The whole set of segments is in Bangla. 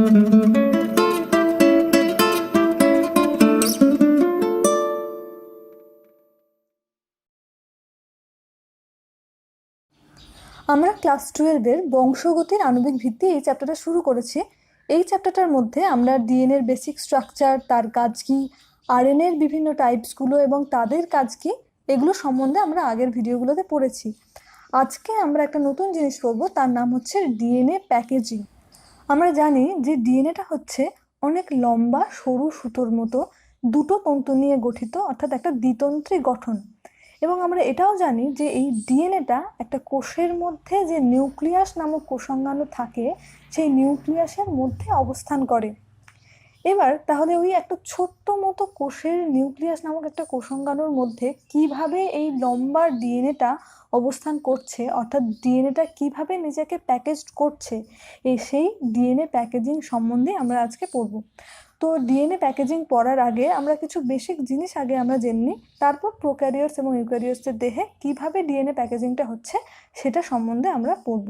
আমরা ক্লাস 12-এর বংশগতির আণবিক ভিত্তি এই চ্যাপ্টারটা শুরু করেছি। এই চ্যাপ্টারটার মধ্যে আমরা ডিএনএর বেসিক স্ট্রাকচার, তার কাজ কি, আরএনএর বিভিন্ন টাইপসগুলো এবং তাদের কাজ কি, এগুলো সম্বন্ধে আমরা আগের ভিডিওগুলোতে পড়েছি। আজকে আমরা একটা নতুন জিনিস করব, তার নাম হচ্ছে ডিএনএ প্যাকেজিং। আমরা জানি যে ডিএনএটা হচ্ছে অনেক লম্বা সরু সুতোর মতো দুটো তন্তু নিয়ে গঠিত, অর্থাৎ একটা দ্বিতন্ত্রী গঠন। এবং আমরা এটাও জানি যে এই ডিএনএটা একটা কোষের মধ্যে যে নিউক্লিয়াস নামক কোষাঙ্গাণু থাকে, সেই নিউক্লিয়াসের মধ্যে অবস্থান করে। এবার তাহলে ওই একটা ছোট্ট মতো কোষের নিউক্লিয়াস নামক একটা কোষাঙ্গাণুর মধ্যে কিভাবে এই লম্বা ডিএনএটা অবস্থান করছে, অর্থাৎ ডিএনএটা কিভাবে নিজেকে প্যাকেজড করছে, সেই ডিএনএ প্যাকেজিং সম্বন্ধে আমরা আজকে পড়ব। তো ডিএনএ প্যাকেজিং পড়ার আগে আমরা কিছু বেসিক জিনিস আগে আমরা জেনে নিই, তারপর প্রোক্যারিওটস এবং ইউক্যারিওটসের দেহে কিভাবে ডিএনএ প্যাকেজিংটা হচ্ছে সেটা সম্বন্ধে আমরা পড়ব।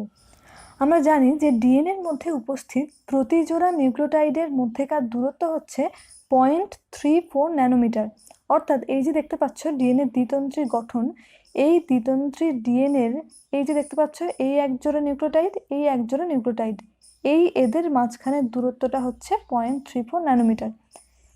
আমরা জানি যে ডিএনএর মধ্যে উপস্থিত প্রতি জোড়া নিউক্লিওটাইডের মধ্যেকার দূরত্ব হচ্ছে 0.34 ন্যানোমিটার। অর্থাৎ এই যে দেখতে পাচ্ছ ডিএনএর দ্বিতন্ত্রী গঠন, এই দ্বিতন্ত্রী ডিএনএর এই যে দেখতে পাচ্ছ এই এক জোড়া নিউক্লিওটাইড, এই এক জোড়া নিউক্লিওটাইড, এদের মাঝখানের দূরত্বটা হচ্ছে 0.34 ন্যানোমিটার।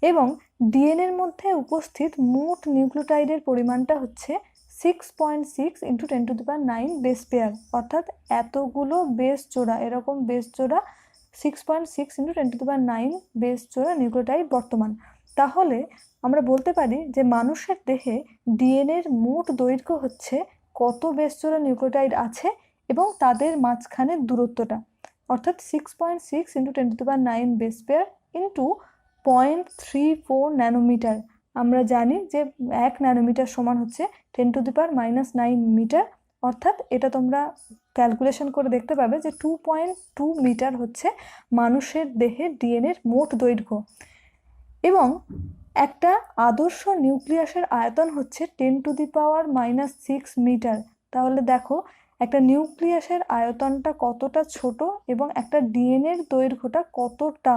এবং ডিএনএর মধ্যে উপস্থিত মোট নিউক্লিওটাইডের পরিমাণটা হচ্ছে 6.6 × 10⁹ বেস পেয়ার। অর্থাৎ এতগুলো বেস জোড়া, এরকম বেস জোড়া 6.6 × 10⁹ বেস জোড়া নিউক্লিওটাইড বর্তমান। তাহলে আমরা বলতে পারি যে মানুষের দেহে ডিএনএর মোট দৈর্ঘ্য হচ্ছে কত বেস জোড়া নিউক্লিওটাইড আছে এবং তাদের মাঝখানের দূরত্বটা, অর্থাৎ 6.6 × 10⁹ বেস পেয়ার ইন্টু 0.34 ন্যানোমিটার। আমরা জানি যে 1 ন্যানোমিটার সমান হচ্ছে 10⁻⁹ মিটার। অর্থাৎ এটা তোমরা ক্যালকুলেশন করে দেখতে পাবে যে 2.2 মিটার হচ্ছে মানুষের দেহে ডিএনএর মোট দৈর্ঘ্য। এবং একটা আদর্শ নিউক্লিয়াসের আয়তন হচ্ছে 10⁻⁻6 মিটার। তাহলে দেখো একটা নিউক্লিয়াসের আয়তনটা কতটা ছোট এবং একটা ডিএনএর দৈর্ঘ্যটা কতটা।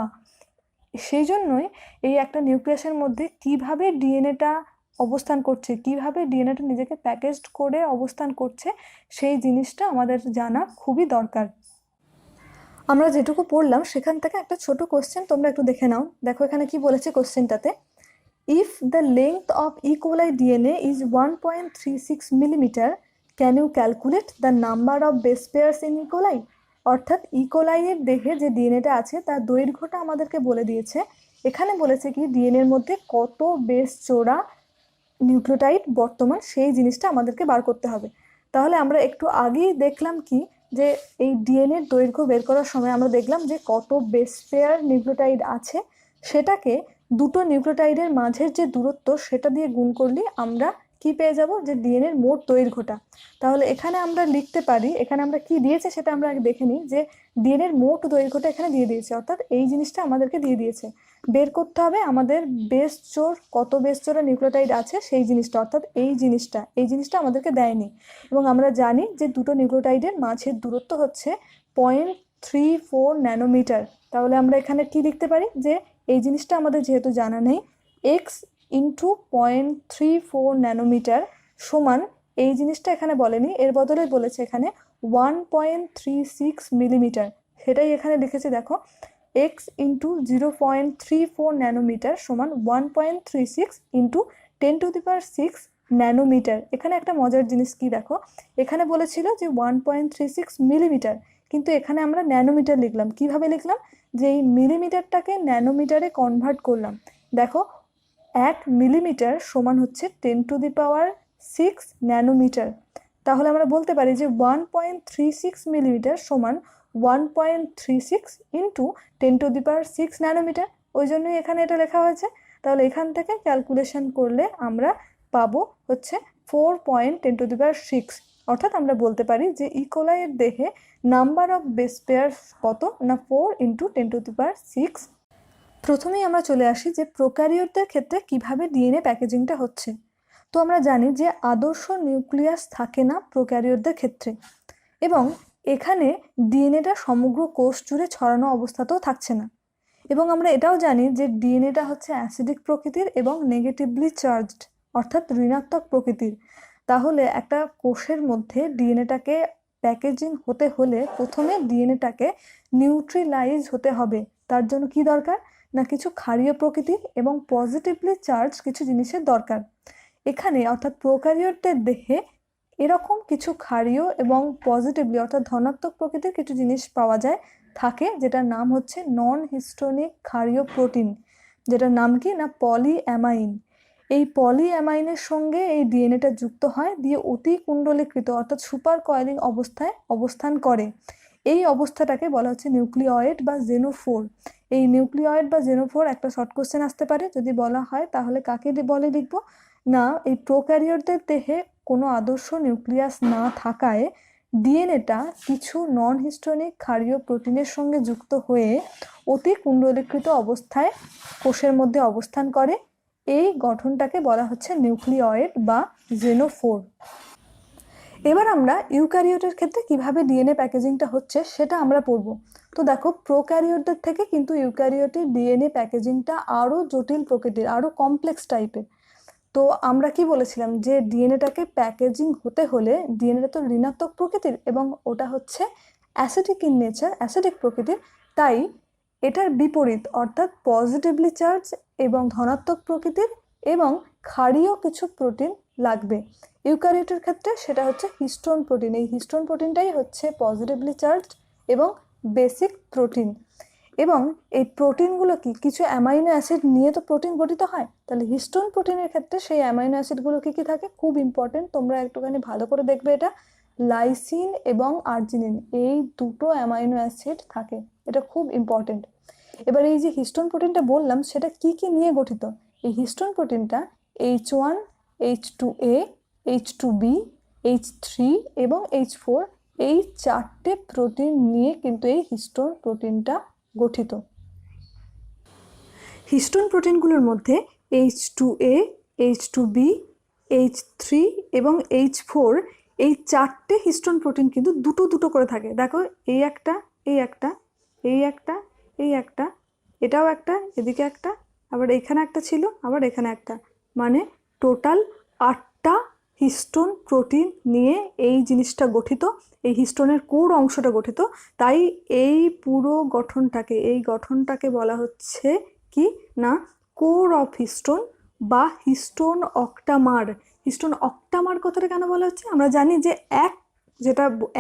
সেই জন্যই এই একটা নিউক্লিয়াসের মধ্যে কিভাবে ডিএনএটা অবস্থান করছে, কিভাবে ডিএনএটা নিজেকে প্যাকেজড করে অবস্থান করছে, সেই জিনিসটা আমাদের জানা খুবই দরকার। আমরা যেটুকু পড়লাম সেখান থেকে একটা ছোট কোশ্চেন তোমরা একটু দেখে নাও। দেখো এখানে কি বলেছে কোশ্চেনটাতে, if the length of E coli DNA is 1.36 millimetre, can you calculate the number of base pairs in E coli. অর্থাৎ ইকোলাইয়ের দেহে যে ডিএনএটা আছে তার দৈর্ঘ্যটা আমাদেরকে বলে দিয়েছে। এখানে বলেছে কি ডিএনএর মধ্যে কত বেস জোড়া নিউক্লিওটাইড বর্তমান, সেই জিনিসটা আমাদেরকে বার করতে হবে। তাহলে আমরা একটু আগেই দেখলাম কি যে এই ডিএনএর দৈর্ঘ্য বের করার সময় আমরা দেখলাম যে কত বেস পেয়ার নিউক্লিওটাইড আছে, সেটাকে দুটো নিউক্লিওটাইডের মাঝের যে দূরত্ব সেটা দিয়ে গুণ করলে আমরা কি পেয়ে যাব, যে ডিএনএর মোট দৈর্ঘ্যটা। তাহলে এখানে আমরা লিখতে পারি, এখানে আমরা কি দিয়েছে সেটা আমরা আগে দেখে নিই, যে ডিএনএর মোট দৈর্ঘ্যটা এখানে দিয়ে দিয়েছে, অর্থাৎ এই জিনিসটা আমাদেরকে দিয়ে দিয়েছে। বের করতে হবে আমাদের বেস জোড়, কত বেস জোড়া নিউক্লিওটাইড আছে সেই জিনিসটা, অর্থাৎ এই জিনিসটা আমাদেরকে দেয়নি। এবং আমরা জানি যে দুটো নিউক্লিওটাইডের মাঝের দূরত্ব হচ্ছে 0.34 ন্যানোমিটার। তাহলে আমরা এখানে কি লিখতে পারি, যে এই জিনিসটা আমাদের যেহেতু জানা নেই, x × 0.34 ন্যানোমিটার সমান, এই জিনিসটা এখানে বলেনি, এর বদলে বলেছে এখানে 1.36 মিলিমিটার, সেটাই এখানে লিখেছে। দেখো x × 0.34 ন্যানোমিটার সমান 1.36 × 10⁶ ন্যানোমিটার। এখানে একটা মজার জিনিস কি দেখো, এখানে বলেছিল যে 1.36 মিলিমিটার, কিন্তু এখানে আমরা ন্যানোমিটার লিখলাম। কিভাবে লিখলাম, যে এই মিলিমিটারটাকে ন্যানোমিটারে কনভার্ট করলাম। দেখো 1 মিলিমিটার সমান হচ্ছে 10⁶ ন্যানোমিটার। তাহলে আমরা বলতে পারি যে 1.36 মিলিমিটার সমান 1.36 × 10⁶ ন্যানোমিটার, ওই জন্যই এখানে এটা লেখা হয়েছে। তাহলে এখান থেকে ক্যালকুলেশন করলে আমরা পাবো হচ্ছে 4.10⁶। অর্থাৎ আমরা বলতে পারি যে ইকোলাইয়ের দেহে নাম্বার অফ বেস পেয়ার কত না 4 × 10⁶। প্রথমেই আমরা চলে আসি যে প্রোক্যারিওটদের ক্ষেত্রে কিভাবে ডিএনএ প্যাকেজিংটা হচ্ছে। তো আমরা জানি যে আদর্শ নিউক্লিয়াস থাকে না প্রোক্যারিওটদের ক্ষেত্রে, এবং এখানে ডিএনএটা সমগ্র কোষ জুড়ে ছড়ানো অবস্থাতেও থাকছে না। এবং আমরা এটাও জানি যে ডিএনএটা হচ্ছে অ্যাসিডিক প্রকৃতির এবং নেগেটিভলি চার্জড, অর্থাৎ ঋণাত্মক প্রকৃতির। তাহলে একটা কোষের মধ্যে ডিএনএটাকে প্যাকেজিং হতে হলে প্রথমে ডিএনএটাকে নিউট্রিলাইজ হতে হবে। তার জন্য কি দরকার না কিছু ক্ষারীয় প্রকৃতির এবং পজিটিভলি চার্জ কিছু জিনিসের দরকার। এখানে অর্থাৎ প্রোক্যারিওটদের দেহে এরকম কিছু ক্ষারীয় এবং পজিটিভলি অর্থাৎ ধনাত্মক প্রকৃতির কিছু জিনিস পাওয়া যায় থাকে, যেটার নাম হচ্ছে নন হিস্টোনিক ক্ষারীয় প্রোটিন, যেটার নাম কি না পলিঅ্যামাইন। এই পলিঅ্যামাইনের সঙ্গে এই ডিএনএটা যুক্ত হয়, দিয়ে অতি কুণ্ডলীকৃত অর্থাৎ সুপার কয়েলিং অবস্থায় অবস্থান করে। এই অবস্থাটাকে বলা হচ্ছে নিউক্লিয়েট বা জেনোফোর। এই নিউক্লিয়েট বা জেনোফোর একটা শর্ট কোশ্চেন আসতে পারে, যদি বলা হয় তাহলে কাকে বলে লিখবো না এই প্রোক্যারিওটদের দেহে কোনো আদর্শ নিউক্লিয়াস না থাকায় ডিএনএটা কিছু নন হিস্টোনিক ক্ষারীয় প্রোটিনের সঙ্গে যুক্ত হয়ে অতি কুণ্ডলীকৃত অবস্থায় কোষের মধ্যে অবস্থান করে। এই গঠনটাকে বলা হচ্ছে নিউক্লিয়েট বা জেনোফোর। এবার আমরা ইউক্যারিওটের ক্ষেত্রে কিভাবে ডিএনএ প্যাকেজিংটা হচ্ছে সেটা আমরা পড়ব। তো দেখো, প্রোক্যারিওটদের থেকে কিন্তু ইউক্যারিওটের ডিএনএ প্যাকেজিংটা আরও জটিল প্রকৃতির, আরও কমপ্লেক্স টাইপের। তো আমরা কি বলেছিলাম যে ডিএনএটাকে প্যাকেজিং হতে হলে ডিএনএটা তো ঋণাত্মক প্রকৃতির এবং ওটা হচ্ছে অ্যাসিডিক ইন নেচার, অ্যাসিডিক প্রকৃতির। তাই এটার বিপরীত অর্থাৎ পজিটিভলি চার্জ এবং ধনাত্মক প্রকৃতির এবং ক্ষারীয় কিছু প্রোটিন লাগবে। ইউক্যারিওটের ক্ষেত্রে সেটা হচ্ছে হিস্টোন প্রোটিন। এই হিস্টোন প্রোটিনটাই হচ্ছে পজিটিভলি চার্জড এবং বেসিক প্রোটিন। এবং এই প্রোটিনগুলো কি কিছু অ্যামাইনো অ্যাসিড নিয়ে তো প্রোটিন গঠিত হয়। তাহলে হিস্টোন প্রোটিনের ক্ষেত্রে সেই অ্যামাইনো অ্যাসিডগুলো কি কি থাকে, খুব ইম্পর্টেন্ট, তোমরা একটুখানি ভালো করে দেখবে এটা। লাইসিন এবং আর্জিনিন, এই দুটো অ্যামাইনো অ্যাসিড থাকে, এটা খুব ইম্পর্টেন্ট। এবার এই যে হিস্টোন প্রোটিনটা বললাম সেটা কি কি নিয়ে গঠিত, এই histone প্রোটিনটা H1, H2A, H2B, H3 এবং H4 এই চারটে প্রোটিন নিয়ে কিন্তু এই হিস্টোন প্রোটিনটা গঠিত। হিস্টোন প্রোটিনগুলোর মধ্যে H2A, H2B, H3 এবং H4 এই চারটে হিস্টোন প্রোটিন কিন্তু দুটো দুটো করে থাকে। দেখো, এই একটা, এই একটা, এই একটা, এই একটা, এটাও একটা, এদিকে একটা, আবার এখানে একটা ছিল, আবার এখানে একটা, মানে টোটাল 8টা হিস্টোন প্রোটিন নিয়ে এই জিনিসটা গঠিত, এই হিস্টোনের কোর অংশটা গঠিত। তাই এই পুরো গঠনটাকে বলা হচ্ছে কি না কোর অফ হিস্টোন বা হিস্টোন অক্টামার। হিস্টোন অক্টামার কথাটা কেন বলা হচ্ছে, আমরা জানি যে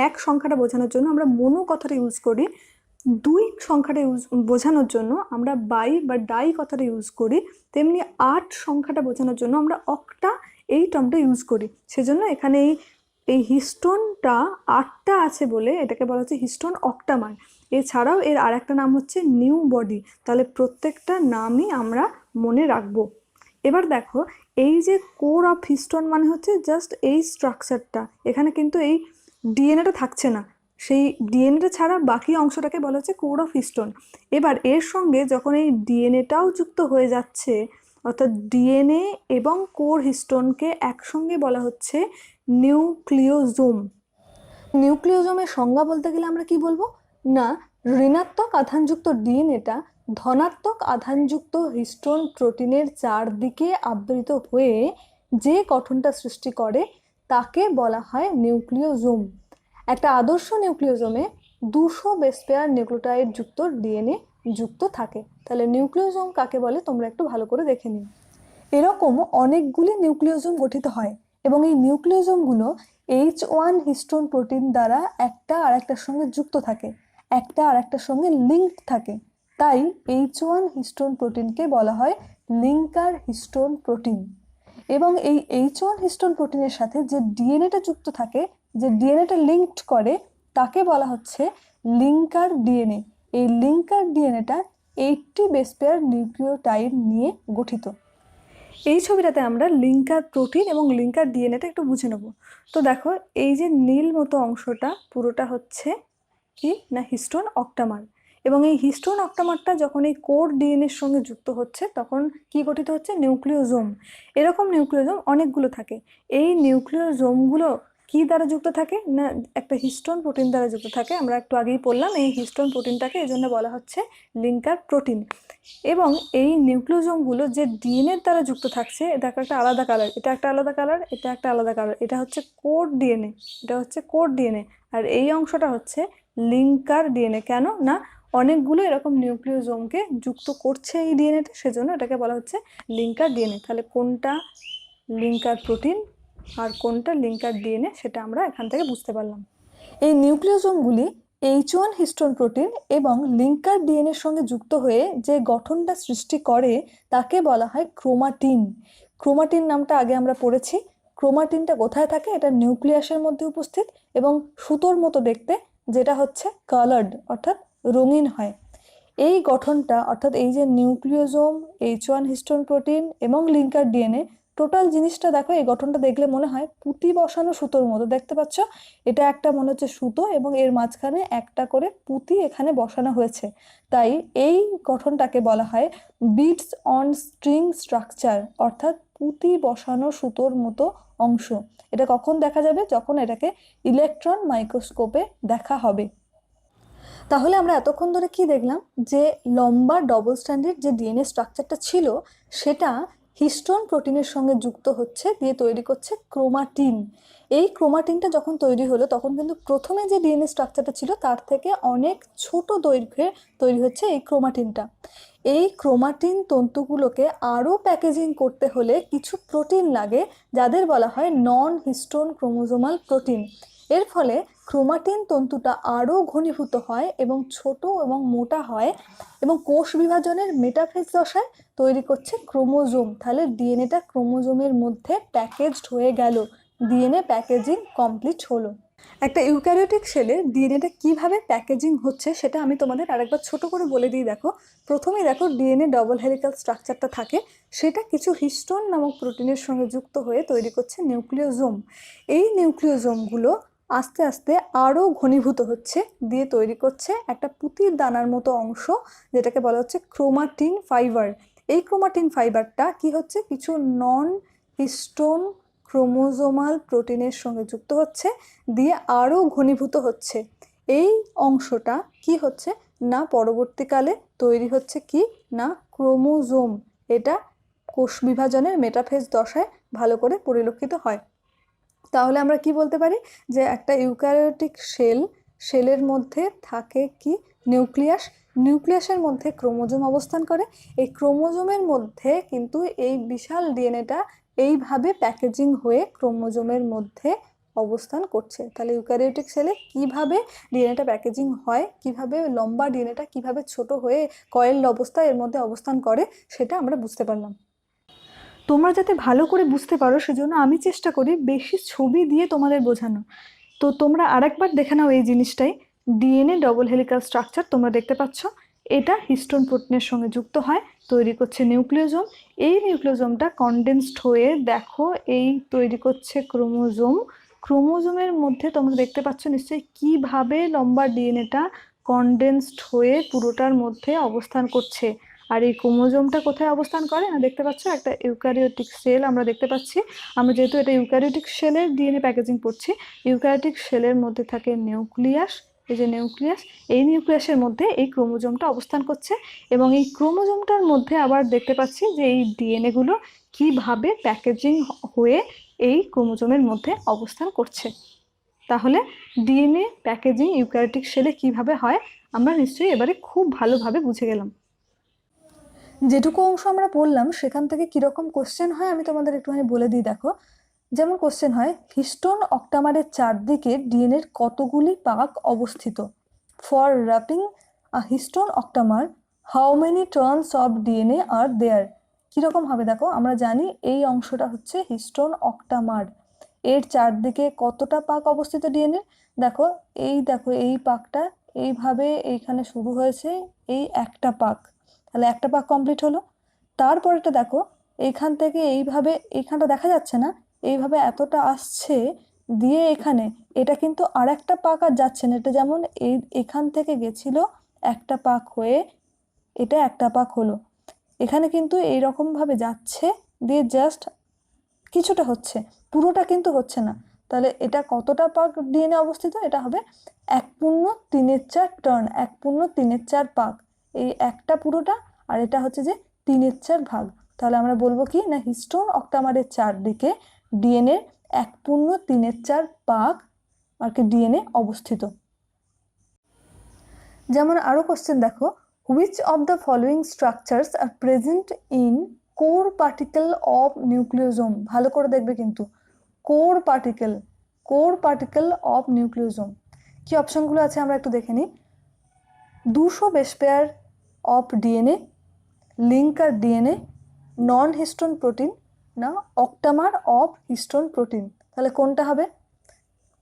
এক সংখ্যাটা বোঝানোর জন্য আমরা মনো কথাটা ইউজ করি, 2 সংখ্যাটা বোঝানোর জন্য আমরা বাই বা ডাই কথাটা ইউজ করি, তেমনি 8 সংখ্যাটা বোঝানোর জন্য আমরা অক্টা এই টার্মটা ইউজ করি। সেজন্য এখানে এই হিস্টোনটা 8টা আছে বলে এটাকে বলা হচ্ছে হিস্টোন অক্টামার। এছাড়াও এর আর একটা নাম হচ্ছে নিউ বডি। তাহলে প্রত্যেকটা নামই আমরা মনে রাখবো। এবার দেখো, এই যে কোর অফ হিস্টোন মানে হচ্ছে জাস্ট এই স্ট্রাকচারটা, এখানে কিন্তু এই ডিএনএটা থাকছে না, সেই ডিএনএটা ছাড়া বাকি অংশটাকে বলা হচ্ছে কোর অফ হিস্টোন। এবার এর সঙ্গে যখন এই ডিএনএটাও যুক্ত হয়ে যাচ্ছে, অর্থাৎ ডিএনএ এবং কোর হিস্টোনকে একসঙ্গে বলা হচ্ছে নিউক্লিওজোম। নিউক্লিওজোমের সংজ্ঞা বলতে গেলে আমরা কি বলবো না ঋণাত্মক আধানযুক্ত ডিএনএটা ধনাত্মক আধানযুক্ত হিস্টোন প্রোটিনের চারদিকে আবৃত হয়ে যে গঠনটা সৃষ্টি করে তাকে বলা হয় নিউক্লিওজোম। একটা আদর্শ নিউক্লিওজোমে 200 বেস পেয়ার নিউক্লিওটাইড যুক্ত ডিএনএ যুক্ত থাকে। তাহলে নিউক্লিওজোম কাকে বলে তোমরা একটু ভালো করে দেখে নিও। এরকম অনেকগুলি নিউক্লিওজোম গঠিত হয় এবং এই নিউক্লিওজোমগুলো H1 হিস্টোন প্রোটিন দ্বারা একটা আরেকটার সঙ্গে যুক্ত থাকে, একটা আরেকটার সঙ্গে লিঙ্কড থাকে। তাই H1 হিস্টোন প্রোটিনকে বলা হয় লিঙ্কার হিস্টোন প্রোটিন। এবং এই H1 হিস্টোন প্রোটিনের সাথে যে ডিএনএটা যুক্ত থাকে, যে ডিএনএটা লিঙ্কড করে, তাকে বলা হচ্ছে লিঙ্কার ডিএনএ। এই লিঙ্কার ডিএনএটা 80 বেস পেয়ার নিউক্লিওটাইড নিয়ে গঠিত। এই ছবিটাতে আমরা লিঙ্কার প্রোটিন এবং লিঙ্কার ডিএনএটা একটু বুঝে নেব। তো দেখো, এই যে নীল মতো অংশটা পুরোটা হচ্ছে কি না হিস্টোন অক্টামার, এবং এই হিস্টোন অক্টামারটা যখন এই কোর ডিএনএর সঙ্গে যুক্ত হচ্ছে তখন কি গঠিত হচ্ছে নিউক্লিওজোম। এরকম নিউক্লিওজোম অনেকগুলো থাকে। এই নিউক্লিওজোমগুলো কি দ্বারা যুক্ত থাকে না, একটা হিস্টোন প্রোটিন দ্বারা যুক্ত থাকে। আমরা একটু আগেই বললাম এই হিস্টোন প্রোটিনটাকে এই জন্য বলা হচ্ছে লিঙ্কার প্রোটিন। এবং এই নিউক্লিওজোমগুলো যে ডিএনএর দ্বারা যুক্ত থাকছে, এটা একটা আলাদা কালার, এটা একটা আলাদা কালার, এটা একটা আলাদা কালার, এটা হচ্ছে কোড ডিএনএ, এটা হচ্ছে কোড ডিএনএ। আর এই অংশটা হচ্ছে লিঙ্কার ডিএনএ। কেন না, অনেকগুলো এরকম নিউক্লিওজোমকে যুক্ত করছে এই ডিএনএটা, সেজন্য এটাকে বলা হচ্ছে লিঙ্কার ডিএনএ। তাহলে কোনটা লিঙ্কার প্রোটিন আর কোনটা লিঙ্কার ডিএনএ সেটা আমরা এখান থেকে বুঝতে পারলাম। এই নিউক্লিওজোমগুলি H1 হিস্টোন প্রোটিন এবং লিঙ্কার ডিএনএর সঙ্গে যুক্ত হয়ে যে গঠনটা সৃষ্টি করে তাকে বলা হয় ক্রোমাটিন। ক্রোমাটিন নামটা আগে আমরা পড়েছি। ক্রোমাটিনটা কোথায় থাকে? এটা নিউক্লিয়াসের মধ্যে উপস্থিত এবং সুতোর মতো দেখতে, যেটা হচ্ছে কালার্ড অর্থাৎ রঙিন হয়। এই গঠনটা অর্থাৎ এই যে নিউক্লিওজোম, H1 হিস্টোন প্রোটিন এবং লিঙ্কার ডিএনএ, টোটাল জিনিসটা দেখো, এই গঠনটা দেখলে মনে হয় পুঁতি বসানো সুতোর মতো। দেখতে পাচ্ছ, এটা একটা মনে হচ্ছে সুতো এবং এর মাঝখানে একটা করে পুঁতি এখানে বসানো হয়েছে। তাই এই গঠনটাকে বলা হয় বিটস অন স্ট্রিং স্ট্রাকচার, অর্থাৎ পুঁতি বসানো সুতোর মতো অংশ। এটা কখন দেখা যাবে? যখন এটাকে ইলেকট্রন মাইক্রোস্কোপে দেখা হবে। তাহলে আমরা এতক্ষণ ধরে কি দেখলাম? যে লম্বা ডবল স্ট্র্যান্ডেড যে ডিএনএ স্ট্রাকচারটা ছিল সেটা হিস্টোন প্রোটিনের সঙ্গে যুক্ত হচ্ছে, দিয়ে তৈরি করছে ক্রোমাটিন। এই ক্রোমাটিনটা যখন তৈরি হলো তখন কিন্তু প্রথমে যে ডিএনএ স্ট্রাকচারটা ছিল তার থেকে অনেক ছোট দৈর্ঘ্যে তৈরি হচ্ছে এই ক্রোমাটিনটা। এই ক্রোমাটিন তন্তুগুলোকে আরও প্যাকেজিং করতে হলে কিছু প্রোটিন লাগে, যাদের বলা হয় নন হিস্টোন ক্রোমোজোমাল প্রোটিন। এর ফলে ক্রোমাটিন তন্তুটা আরও ঘনীভূত হয় এবং ছোট এবং মোটা হয় এবং কোষ বিভাজনের মেটাফেজ দশায় তৈরি করছে ক্রোমোজোম। তাহলে ডিএনএটা ক্রোমোজোমের মধ্যে প্যাকেজড হয়ে গেল, ডিএনএ প্যাকেজিং কমপ্লিট হলো। একটা ইউক্যারিওটিক সেলে ডিএনএটা কিভাবে প্যাকেজিং হচ্ছে সেটা আমি তোমাদের আরেকবার ছোট করে বলে দিই। দেখো, প্রথমেই দেখো ডিএনএ ডবল হেলিক্যাল স্ট্রাকচারটা থাকে, সেটা কিছু হিস্টোন নামক প্রোটিনের সঙ্গে যুক্ত হয়ে তৈরি করছে নিউক্লিওজোম। এই নিউক্লিওজোমগুলো আস্তে আস্তে আরও ঘনীভূত হচ্ছে, দিয়ে তৈরি করছে একটা পুঁতির দানার মতো অংশ, যেটাকে বলা হচ্ছে ক্রোমাটিন ফাইবার। এই ক্রোমাটিন ফাইবারটা কি হচ্ছে? কিছু নন হিস্টোন ক্রোমোজোমাল প্রোটিনের সঙ্গে যুক্ত হচ্ছে, দিয়ে আরও ঘনীভূত হচ্ছে। এই অংশটা কি হচ্ছে না, পরবর্তীকালে তৈরি হচ্ছে কি না, ক্রোমোজোম। এটা কোষ বিভাজনের মেটাফেজ দশায় ভালো করে পরিলক্ষিত হয়। তাহলে আমরা কি বলতে পারি? যে একটা ইউক্যারিওটিক সেলের মধ্যে থাকে কি, নিউক্লিয়াস। নিউক্লিয়াসের মধ্যে ক্রোমোজোম অবস্থান করে। এই ক্রোমোজোমের মধ্যে কিন্তু এই বিশাল ডিএনএটা এইভাবে প্যাকেজিং হয়ে ক্রোমোজোমের মধ্যে অবস্থান করছে। তাহলে ইউক্যারিওটিক সেলে কিভাবে ডিএনএটা প্যাকেজিং হয়, কিভাবে লম্বা ডিএনএটা কিভাবে ছোট হয়ে কয়েলড অবস্থায় এর মধ্যে অবস্থান করে, সেটা আমরা বুঝতে পারলাম। তোমরা যাতে ভালো করে বুঝতে পারো সেজন্য আমি চেষ্টা করি বেশি ছবি দিয়ে তোমাদের বোঝানো। তো তোমরা আরেকবার দেখে নাও এই জিনিসটাই। ডিএনএ ডবল হেলিক্যাল স্ট্রাকচার তোমরা দেখতে পাচ্ছ, এটা হিস্টোন প্রোটিনের সঙ্গে যুক্ত হয়, তৈরি করছে নিউক্লিওজোম। এই নিউক্লিওজোমটা কনডেন্সড হয়ে দেখো এই তৈরি করছে ক্রোমোজোম। ক্রোমোজোমের মধ্যে তোমরা দেখতে পাচ্ছ নিশ্চয়ই কিভাবে লম্বা ডিএনএটা কনডেন্সড হয়ে পুরোটার মধ্যে অবস্থান করছে। আর এই ক্রোমোজোমটা কোথায় অবস্থান করে না, দেখতে পাচ্ছ একটা ইউক্যারিওটিক সেল আমরা দেখতে পাচ্ছি। আমরা যেহেতু এটা ইউক্যারিওটিক সেলের ডিএনএ প্যাকেজিং পড়ছি, ইউক্যারিওটিক সেলের মধ্যে থাকে নিউক্লিয়াস। এই যে নিউক্লিয়াস, এই নিউক্লিয়াসের মধ্যে এই ক্রোমোজোমটা অবস্থান করছে এবং এই ক্রোমোজোমটার মধ্যে আবার দেখতে পাচ্ছি যে এই ডিএনএগুলো কিভাবে প্যাকেজিং হয়ে এই ক্রোমোজোমের মধ্যে অবস্থান করছে। তাহলে ডিএনএ প্যাকেজিং ইউক্যারিওটিক সেলে কিভাবে হয় আমরা নিশ্চয়ই এবারে খুব ভালোভাবে বুঝে গেলাম। যেটুকু অংশ আমরা পড়লাম সেখান থেকে কীরকম কোশ্চেন হয় আমি তোমাদের একটুখানি বলে দিই। দেখো, যেমন কোশ্চেন হয়, হিস্টোন অক্টামারের চারদিকে ডিএনএর কতগুলি পাক অবস্থিত? For wrapping a histone octamer how many turns of DNA are there? কীরকম হবে দেখো, আমরা জানি এই অংশটা হচ্ছে হিস্টোন অক্টামার, এর চারদিকে কতটা পাক অবস্থিত ডিএনএ? দেখো এই পাকটা এইভাবে এইখানে শুরু হয়েছে, এই একটা পাক, তাহলে একটা পাক কমপ্লিট হলো। তারপরেটা দেখো, এইখান থেকে এইভাবে, এইখানটা দেখা যাচ্ছে না, এইভাবে এতটা আসছে, দিয়ে এখানে এটা কিন্তু আর একটা পাক আর যাচ্ছে না। এটা যেমন এখান থেকে গেছিল একটা পাক হয়ে এটা একটা পাক হলো, এখানে কিন্তু এইরকমভাবে যাচ্ছে, দিয়ে জাস্ট কিছুটা হচ্ছে, পুরোটা কিন্তু হচ্ছে না। তাহলে এটা কতটা পাক ডিএনএ অবস্থিত? এটা হবে 1/3 টার্ন, 1/3 পাক। এই একটা পুরোটা, আর এটা হচ্ছে যে 3/4 ভাগ। তাহলে আমরা বলবো কি না, হিস্টোন অক্টামারের চারদিকে ডিএনএ 1/3 পাক আর কি ডিএনএ অবস্থিত। যেমন আরো কোশ্চেন দেখো, which of the following structures are present in core particle of nucleosome? ভালো করে দেখবে কিন্তু, কোর পার্টিকেল অফ নিউক্লিওজোম কি অপশনগুলো আছে আমরা একটু দেখে নিই। 200 base pair of DNA, linker DNA, non histone protein, না অক্টামার অফ হিস্টোন প্রোটিন? তাহলে কোনটা হবে?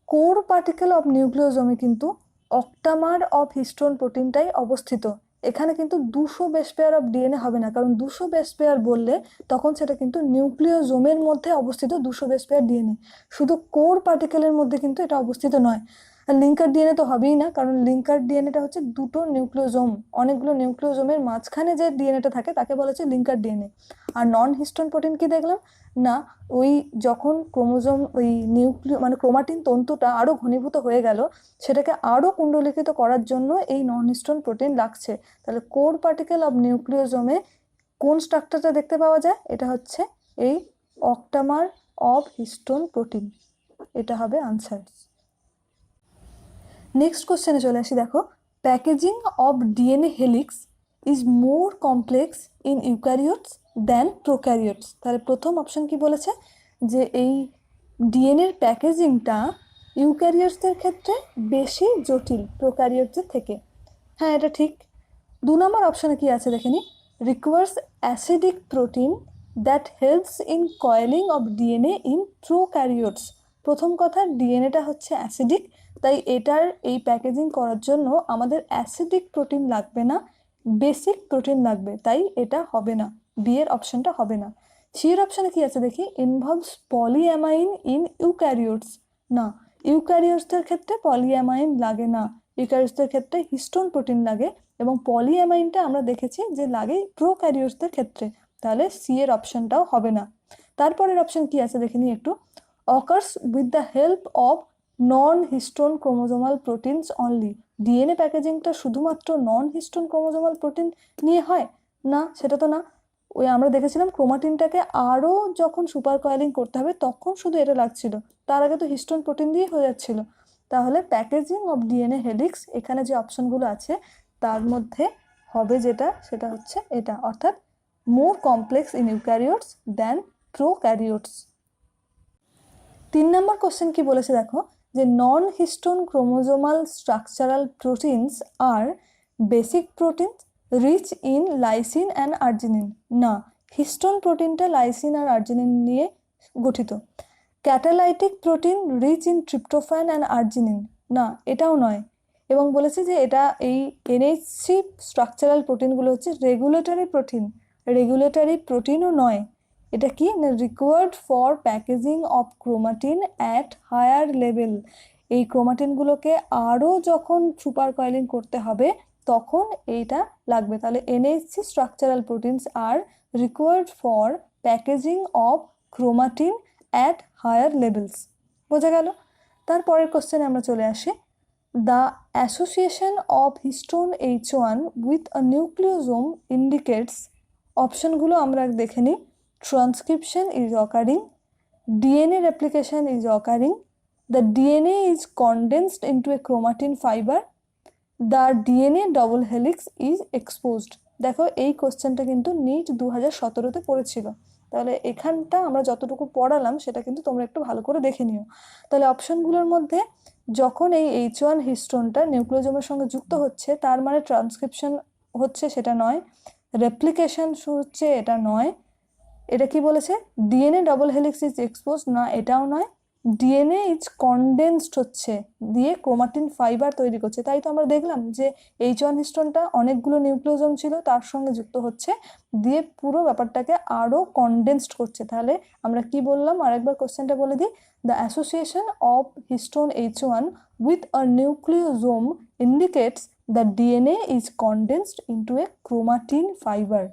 কোর পার্টিকেল অফ নিউক্লিওজোমে কিন্তু অক্টামার অফ হিস্টোন প্রোটিনটাই অবস্থিত। এখানে কিন্তু 200 বেস পেয়ার অফ ডিএনএ হবে না, কারণ 200 বেস পেয়ার বললে তখন সেটা কিন্তু নিউক্লিওজোমের মধ্যে অবস্থিত 200 বেস পেয়ার ডিএনএ, শুধু কোর পার্টিকেলের মধ্যে কিন্তু এটা অবস্থিত নয়। আর লিঙ্কার ডিএনএ তো হবেই না, কারণ লিঙ্কার ডিএনএটা হচ্ছে দুটো নিউক্লিওজোম, অনেকগুলো নিউক্লিওজোমের মাঝখানে যে ডিএনএটা থাকে তাকে বলা হচ্ছে লিঙ্কার ডিএনএ। আর নন হিস্টোন প্রোটিন কি দেখলাম না, ওই যখন ক্রোমোজোম ওই মানে ক্রোমাটিন তন্তুটা আরো ঘনীভূত হয়ে গেল, সেটাকে আরো কুণ্ডলিখিত করার জন্য এই নন হিস্টোন প্রোটিন লাগছে। তাহলে কোর পার্টিকেল অফ নিউক্লিওজোমে কোন স্ট্রাকচারটা দেখতে পাওয়া যায়? এটা হচ্ছে এই অক্টামার অফ হিস্টোন প্রোটিন, এটা হবে আনসার। নেক্সট কোশ্চেনে চলে আসি, দেখো, packaging of DNA helix is more complex in eukaryotes then prokaryotes? তাহলে প্রথম অপশন কি বলেছে, যে এই ডিএনএর প্যাকেজিংটা ইউক্যারিওটসদের ক্ষেত্রে বেশি জটিল প্রোক্যারিওটসের থেকে। হ্যাঁ, এটা ঠিক। 2 নম্বর অপশনে কি আছে দেখে নি, requires acidic protein that helps in coiling of DNA in prokaryotes. প্রথম কথা, ডিএনএটা হচ্ছে অ্যাসিডিক, তাই এটার এই প্যাকেজিং করার জন্য আমাদের অ্যাসিডিক প্রোটিন লাগবে না, বেসিক প্রোটিন লাগবে, তাই এটা হবে না, বি এর অপশনটা হবে না। সি এর অপশনে কি আছে দেখি, ইনভলভস পলিঅ্যামাইন ইন ইউক্যারিওটস। না, ইউক্যারিওটসদের ক্ষেত্রে পলিঅ্যামাইন লাগে না, ইউক্যারিওটসদের ক্ষেত্রে হিস্টোন প্রোটিন লাগে, এবং পলিঅ্যামাইনটা আমরা দেখেছি যে লাগে প্রোক্যারিওটসদের ক্ষেত্রে। তাহলে সি এর অপশনটাও হবে না। তারপরের অপশন কি আছে দেখে নিই একটু, occurs with the help of non histone chromosomal proteins only. DNA প্যাকেজিংটা শুধুমাত্র নন হিস্টোন ক্রোমোজোমাল প্রোটিন নিয়ে হয় না, সেটা তো না। ওই আমরা দেখেছিলাম ক্রোমাটিনটাকে আরও যখন সুপার কয়েলিং করতে হবে তখন শুধু এটা লাগছিল, তার আগে তো হিস্টোন প্রোটিন দিয়ে হয়ে যাচ্ছিল। তাহলে প্যাকেজিং অফ ডিএনএ হেলিক্স এখানে যে অপশনগুলো আছে তার মধ্যে হবে যেটা, সেটা হচ্ছে এটা, অর্থাৎ more complex in eukaryotes then prokaryotes. 3 number question কি বলেছে দেখো, যে non histone chromosomal structural proteins are basic proteins rich in lysine and arginine. না, হিস্টোন প্রোটিনটা লাইসিন আর আর্জিনিন নিয়ে গঠিত। Catalytic protein rich in tryptophan and arginine. না, এটাও নয়। এবং বলেছে যে এটা এই এনএইচসি স্ট্রাকচারাল প্রোটিনগুলো হচ্ছে রেগুলেটরি প্রোটিনও নয়। এটা কি না, required for packaging of chromatin at higher level. এই ক্রোমাটিনগুলোকে আরও যখন সুপার কয়েলিং করতে হবে তখন এইটা লাগবে। তাহলে NHC structural proteins are required for packaging of chromatin at higher levels. বোঝা গেল? তারপরের কোশ্চেনে আমরা চলে আসি, the association of histone H1 with a nucleosome indicates. অপশনগুলো আমরা দেখে নিই। Transcription is occurring, DNA replication is occurring, the DNA is condensed into a chromatin fiber, the DNA double helix is exposed. দেখো, এই কোশ্চেনটা কিন্তু নিট 2017-তে পড়েছিল, তাহলে এখানটা আমরা যতটুকু পড়ালাম সেটা কিন্তু তোমরা একটু ভালো করে দেখে নিও। তাহলে অপশনগুলোর মধ্যে যখন এই H1 হিস্টোনটা নিউক্লিওজোমের সঙ্গে যুক্ত হচ্ছে তার মানে ট্রান্সক্রিপশন হচ্ছে সেটা নয়, রেপ্লিকেশন হচ্ছে এটা নয়। এটা কি বলেছে, DNA double helix is expose, না এটাও নয়। ডিএনএ ইজ কনডেন্সড হচ্ছে দিয়ে ক্রোমাটিন ফাইবার তৈরি করছে, তাই তো আমরা দেখলাম যে H1 হিস্টোনটা অনেকগুলো নিউক্লিওজোম ছিল তার সঙ্গে যুক্ত হচ্ছে দিয়ে পুরো ব্যাপারটাকে আরও কনডেন্সড করছে। তাহলে আমরা কি বললাম, আরেকবার কোশ্চেনটা বলে দিই, the association of histone H1 with a nucleosome indicates the DNA is condensed into A chromatin fibre.